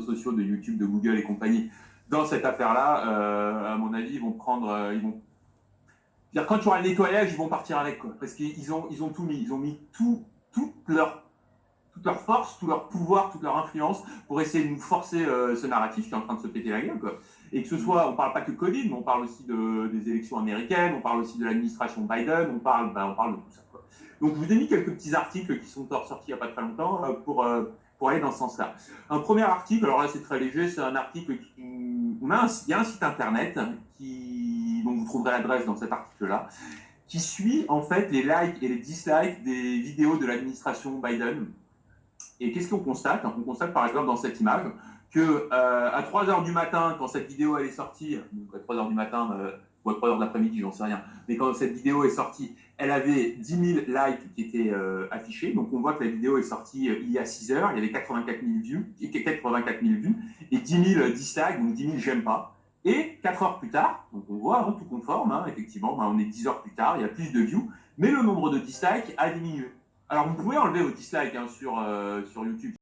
sociaux de YouTube, de Google et compagnie dans cette affaire-là, à mon avis, ils vont prendre, quand tu auras le nettoyage, ils vont partir avec, quoi, parce qu'ils ont tout mis, ils ont mis toute leur force, tout leur pouvoir, toute leur influence pour essayer de nous forcer ce narratif qui est en train de se péter la gueule, quoi. Et que ce soit, on parle pas que Covid, mais on parle aussi des élections américaines, on parle aussi de l'administration Biden, on parle de tout ça, quoi. Donc je vous ai mis quelques petits articles qui sont sortis il n'y a pas très longtemps pour aller dans ce sens-là. Un premier article, alors là c'est très léger, c'est un article il y a un site internet dont vous trouverez l'adresse dans cet article-là, qui suit en fait les likes et les dislikes des vidéos de l'administration Biden. Et qu'est-ce qu'on constate? On constate par exemple dans cette image que à 3h du matin, quand cette vidéo elle est sortie, donc à 3h du matin ou à 3h de l'après-midi, j'en sais rien, mais quand cette vidéo est sortie, elle avait 10 000 likes qui étaient affichés. Donc on voit que la vidéo est sortie il y a 6h, il y avait 84 000 vues, et 10 000 dislikes, donc 10 000 j'aime pas. Et 4 heures plus tard, donc on voit, tout conforme, effectivement, on est 10 heures plus tard, il y a plus de views, mais le nombre de dislikes a diminué. Alors, vous pouvez enlever vos dislikes sur YouTube.